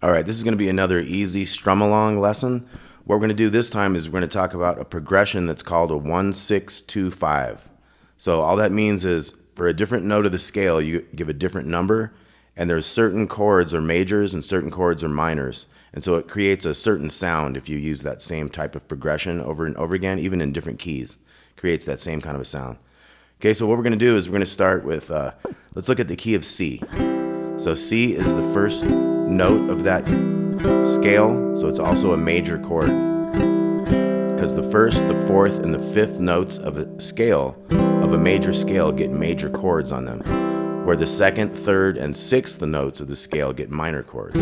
All right, this is going to be another easy strum along lesson. What we're going to do this time is we're going to talk about a progression that's called a 1-6-2-5. So all that means is for a different note of the scale, you give a different number, and there's certain chords are majors and certain chords are minors. And so it creates a certain sound if you use that same type of progression over and over again, even in different keys. It creates that same kind of a sound. Okay, so what we're going to do is we're going to start with, let's look at the key of C. So C is the first note of that scale, so it's also a major chord. Because the first, the fourth, and the fifth notes of a scale, of a major scale, get major chords on them, where the second, third, and sixth notes of the scale get minor chords.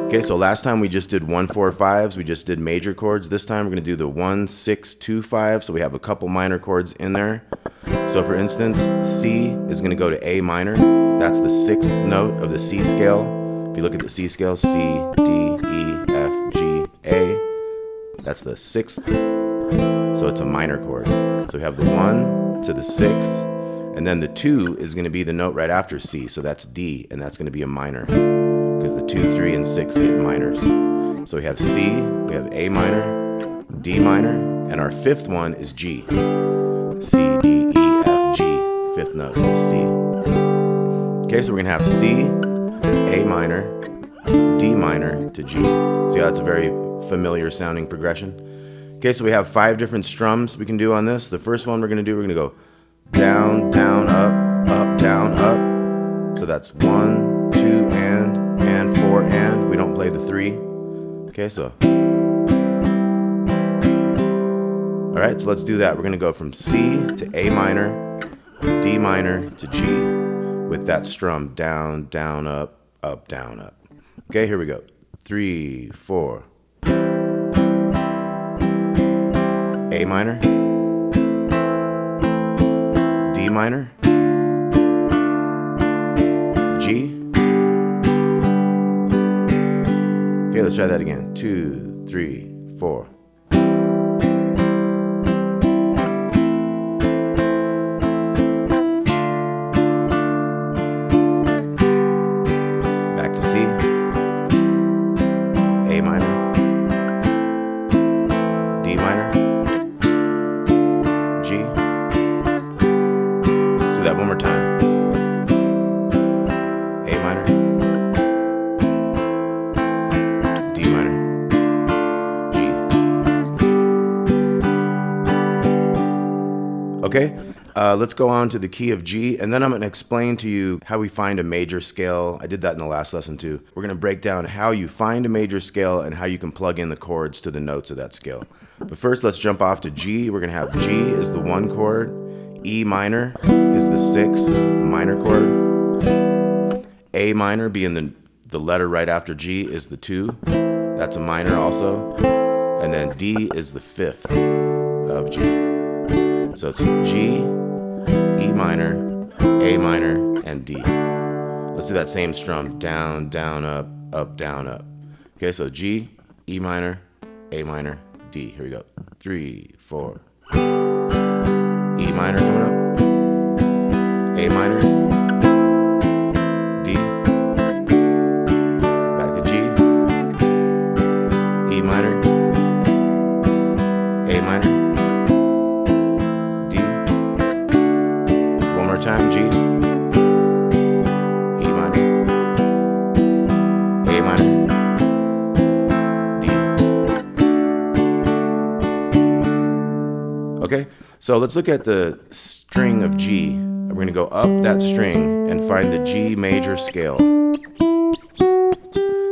Okay, so last time we just did 1-4-5s, we just did major chords. This time we're going to do the 1-6-2-5, so we have a couple minor chords in there. So for instance, C is going to go to A minor. That's the sixth note of the C scale. If you look at the C scale, C, D, E, F, G, A. That's the sixth. So it's a minor chord. So we have the 1 to the 6, and then the 2 is going to be the note right after C. So that's D, and that's going to be a minor, because the 2, 3, and 6 get minors. So we have C, we have A minor, D minor, and our fifth one is G. C, D, E, F, G, fifth note of C. Okay, so we're going to have C, A minor, D minor to G. See how that's a very familiar sounding progression? Okay, so we have 5 different strums we can do on this. The first one we're going to do, we're going to go down, down, up, down, up. So that's 1, 2, and 4, and. We don't play the 3. Okay, so. All right, so let's do that. We're going to go from C to A minor, D minor to G with that strum down, down, up, down, up. Okay, here we go. 3, 4. A minor, D minor, G. Okay, let's try that again. 2, 3, 4. Back to C, A minor, D minor, G. So that one more time. A minor, D minor, G. Okay, let's go on to the key of G, and then I'm going to explain to you how we find a major scale. I did that in the last lesson too. We're going to break down how you find a major scale and how you can plug in the chords to the notes of that scale. But first, let's jump off to G. We're going to have G is the 1 chord, E minor is the 6th minor chord, A minor being the letter right after G is the 2. That's a minor also. And then D is the 5th of G. So it's G, E minor, A minor, and D. Let's do that same strum. Down, down, up, down, up. Okay, so G, E minor, A minor, D. Here we go. 3, 4. E minor coming up. A minor. D. Back to G. E minor. A minor. D. One more time. G. E minor. A minor. Okay, so let's look at the string of G. We're going to go up that string and find the G major scale.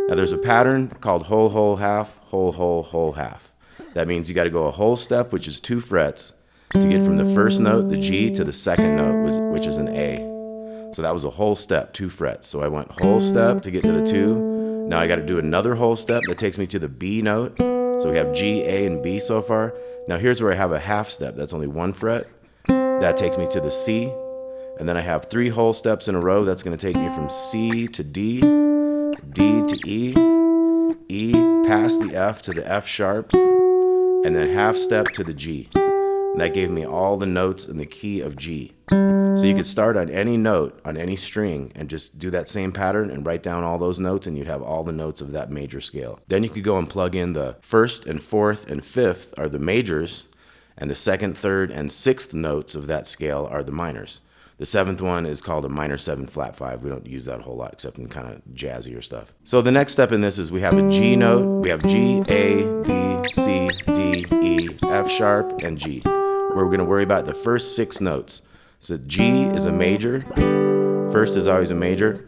Now there's a pattern called whole, whole, half, whole, whole, whole, half. That means you got to go a whole step, which is 2 frets, to get from the first note, the G, to the second note, which is an A. So that was a whole step, 2 frets. So I went whole step to get to the 2. Now I got to do another whole step that takes me to the B note. So we have G, A, and B so far. Now here's where I have a half step. That's only 1 fret. That takes me to the C. And then I have 3 whole steps in a row. That's going to take me from C to D, D to E, E past the F to the F sharp, and then half step to the G. And that gave me all the notes in the key of G. So you could start on any note, on any string, and just do that same pattern and write down all those notes, and you'd have all the notes of that major scale. Then you could go and plug in the first and fourth and fifth are the majors, and the second, third, and sixth notes of that scale are the minors. The seventh one is called a minor 7 flat 5. We don't use that a whole lot except in kind of jazzier stuff. So the next step in this is we have a G note. We have G, A, B, C, D, E, F sharp, and G. We're going to worry about the first 6 notes. So G is a major. First is always a major.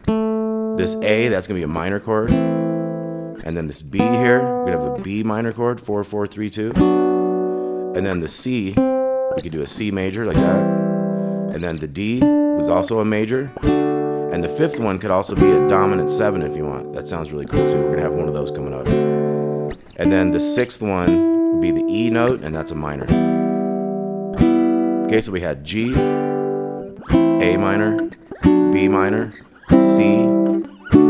This A, that's going to be a minor chord. And then this B here, we're going to have a B minor chord, 4, 4, 3, 2. And then the C, we could do a C major like that. And then the D was also a major. And the fifth one could also be a dominant 7 if you want. That sounds really cool too. We're going to have one of those coming up. And then the sixth one would be the E note, and that's a minor. Okay, so we had G, A minor, B minor, C,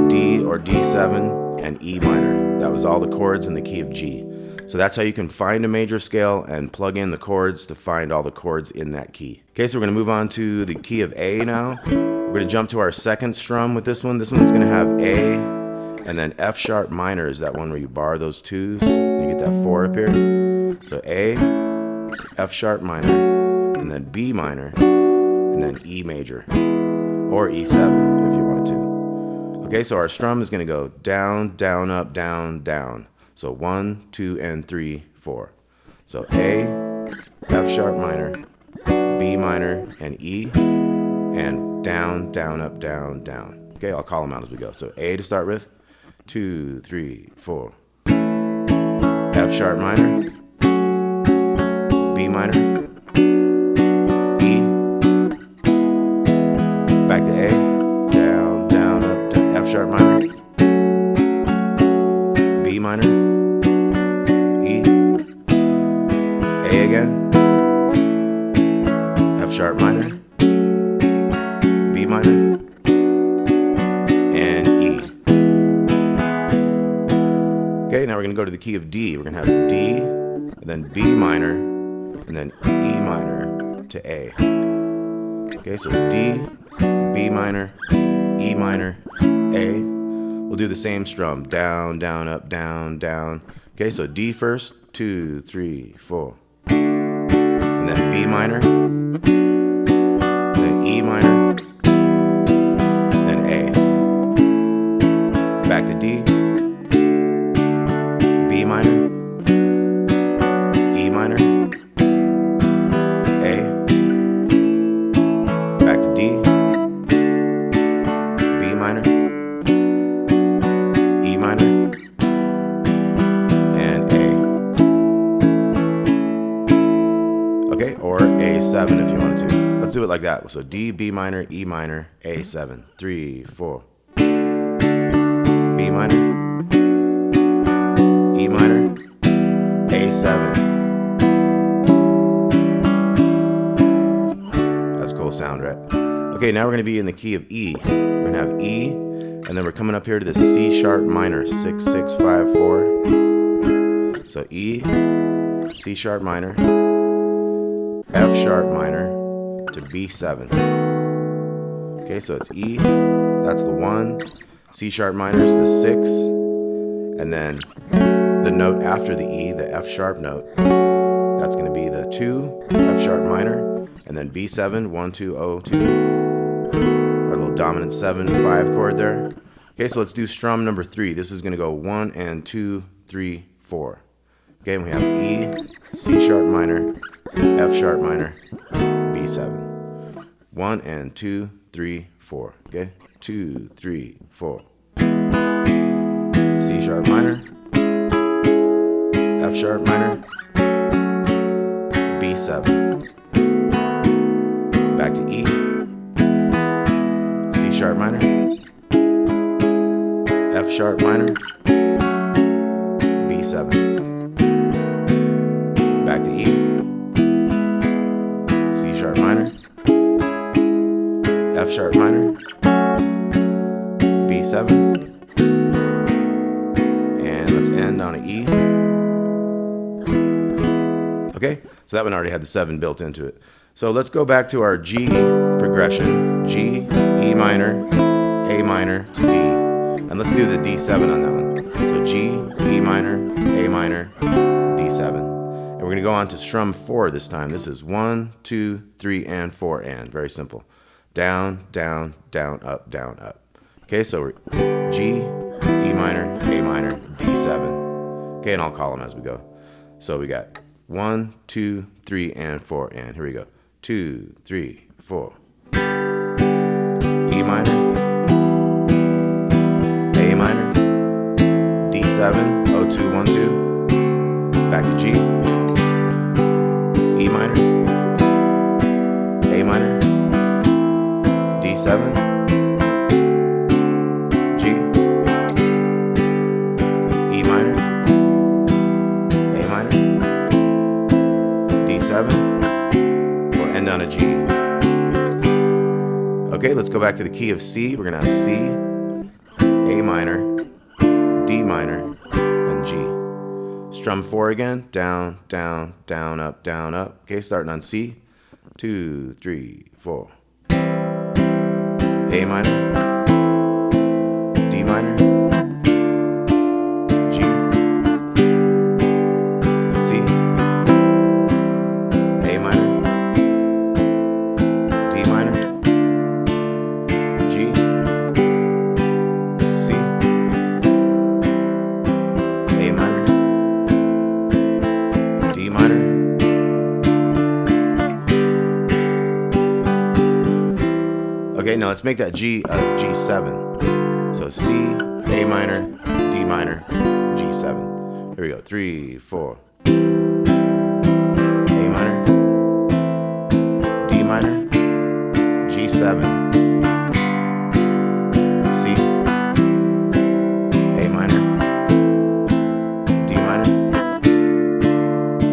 D or D7, and E minor. That was all the chords in the key of G. So that's how you can find a major scale and plug in the chords to find all the chords in that key. Okay, so we're going to move on to the key of A now. We're going to jump to our second strum with this one. This one's going to have A, and then F sharp minor is that one where you bar those 2s, and you get that 4 up here. So A, F sharp minor, and then B minor, and then E major, or E7 if you wanted to. Okay, so our strum is going to go down, down, up, down, down. So 1, 2, and 3, 4. So A, F sharp minor, B minor, and E, and down, down, up, down, down. Okay, I'll call them out as we go. So A to start with, 2, 3, 4. F sharp minor, B minor, E, back to A, down, down, up, down, F sharp minor, B minor, E, A again, F sharp minor, B minor, and E. Okay, now we're going to go to the key of D. We're going to have D, and then B minor, and then E minor to A. Okay, so D, B minor, E minor, A. We'll do the same strum, down, down, up, down, down. Okay, so D first, 2, 3, 4. And then B minor, then E minor, then A. Back to D, B minor, E minor, A. Back to D, B minor, E minor, and A. Okay, or A7 if you wanted to. Let's do it like that. So D, B minor, E minor, A7. 3, 4. B minor, E minor, A7. That's a cool sound, right? Okay, now we're going to be in the key of E. We're going to have E, and then we're coming up here to the C sharp minor, 6, 6, 5, 4. So E, C sharp minor, F sharp minor to B7. Okay, so it's E, that's the 1, C sharp minor is the 6, and then the note after the E, the F sharp note, that's going to be the 2, F sharp minor, and then B7, 1, 2, 0, 2. Our little dominant 7, 5 chord there. Okay, so let's do strum number 3. This is going to go 1 and 2, 3, 4. Okay, and we have E, C sharp minor, F sharp minor, B7. 1 and 2, 3, 4. Okay, 2, 3, 4. C sharp minor, F sharp minor, B7. Back to E, C sharp minor, F sharp minor, B7. Back to E, C sharp minor, F sharp minor, B7, and let's end on an E. Okay, So that one already had the 7 built into it. So let's go back to our G progression. G, E minor, A minor to D. And let's do the D7 on that one. So G, E minor, A minor, D7. And we're going to go on to strum 4 this time. This is 1, 2, 3, and 4, and. Very simple. Down, down, down, up, down, up. Okay, so we're G, E minor, A minor, D7. Okay, and I'll call them as we go. So we got 1, 2, 3, and 4, and. Here we go. 2, 3, 4. E minor, A minor, D7, 0, 2, 1, 2. Back to G, E minor, A minor, D7, G, E minor, A minor, D7. We'll end on a G. Okay, let's go back to the key of C. We're gonna have C, A minor, D minor, and G. Strum 4 again. Down, down, down, up, down, up. Okay, starting on C. 2, 3, 4. A minor, D minor, G, C, A minor, D minor, G, C, A minor, D minor. Okay, now let's make that G a G7. So C, A minor, D minor, G7. Here we go. 3, 4. A minor, D minor, G7. C, A minor, D minor,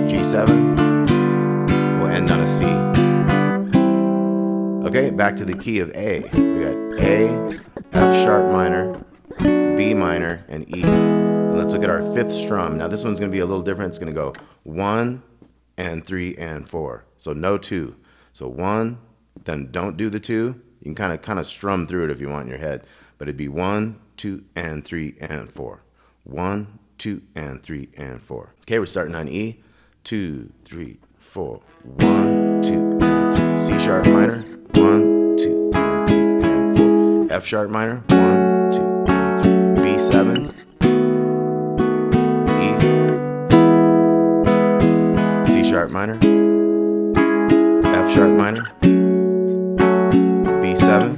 G7. We'll end on a C. Okay, back to the key of A. We got A, F sharp minor, B minor, and E. And let's look at our 5th strum. Now this one's going to be a little different. It's going to go 1 and 3 and 4. So no 2. So 1, then don't do the 2. You can kind of strum through it if you want in your head. But it'd be 1, 2, and 3, and 4. 1, 2, and 3, and 4. Okay, we're starting on E. 2, 3, 4. 1, 2, and 3. C sharp minor. 1, 2, and 3, and 4. F sharp minor. 1, 2, and 3. B7. E. C sharp minor. F sharp minor. B7.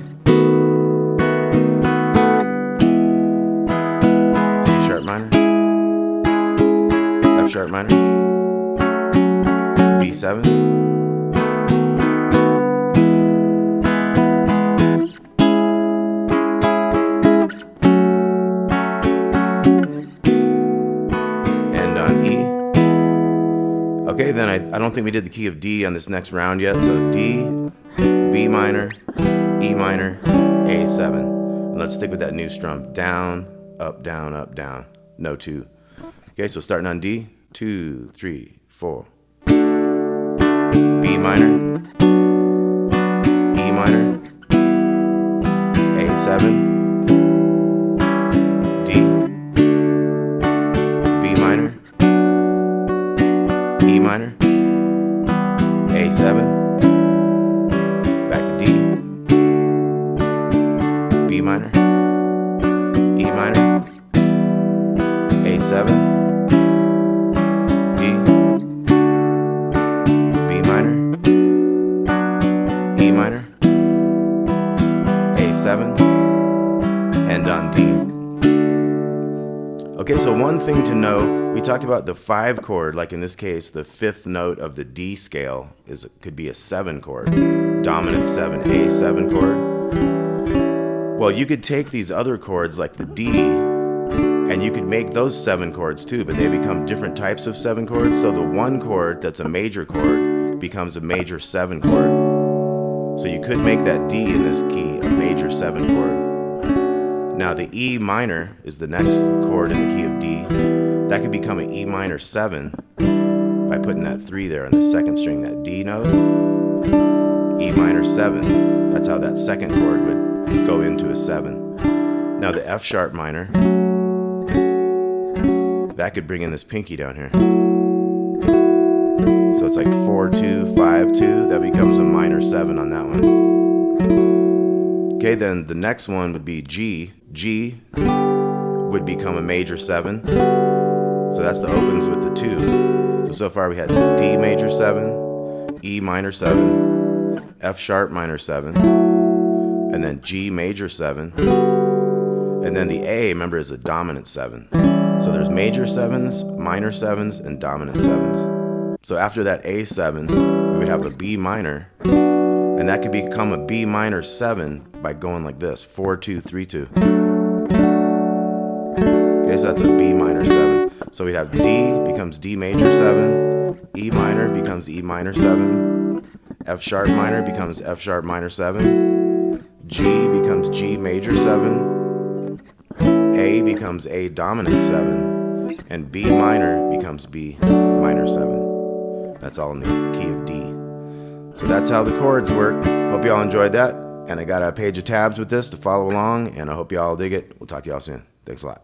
C sharp minor. F sharp minor. B7. Okay, then I don't think we did the key of D on this next round yet. So D, B minor, E minor, A7. And let's stick with that new strum. Down, up, down, up, down. No 2. Okay, so starting on D. 2, 3, 4. B minor, E minor, A7. D, B minor, E minor, A7, back to D, B minor, E minor, A7, D, B minor, E minor, A7, and on D. Okay, so one thing to know, we talked about the 5 chord, like in this case, the 5th note of the D scale could be a 7 chord, dominant 7, A7 chord. Well, you could take these other chords like the D, and you could make those 7 chords too, but they become different types of 7 chords. So the 1 chord that's a major chord becomes a major 7 chord. So you could make that D in this key a major 7 chord. Now the E minor is the next chord in the key of D. That could become an E minor 7 by by putting that 3 there on the second string, that D note, E minor 7. That's how that second chord would go into a 7. Now the F sharp minor, that could bring in this pinky down here. So it's like 4, 2, 5, 2. That becomes a minor 7 on that one. Okay, then the next one would be G. G would become a major 7. So that's the opens with the 2. So far we had D major 7, E minor 7, F sharp minor 7, and then G major 7. And then the A, remember, is a dominant 7. So there's major 7s, minor 7s, and dominant 7s. So after that A7, we would have a B minor, and that could become a B minor 7 by going like this, 4, 2, 3, 2. Okay, so that's a B minor 7. So we'd have D becomes D major 7, E minor becomes E minor 7, F sharp minor becomes F sharp minor 7, G becomes G major 7, A becomes A dominant 7, and B minor becomes B minor 7. That's all in the key of D. So that's how the chords work. Hope y'all enjoyed that. And I got a page of tabs with this to follow along, and I hope y'all dig it. We'll talk to y'all soon. Thanks a lot.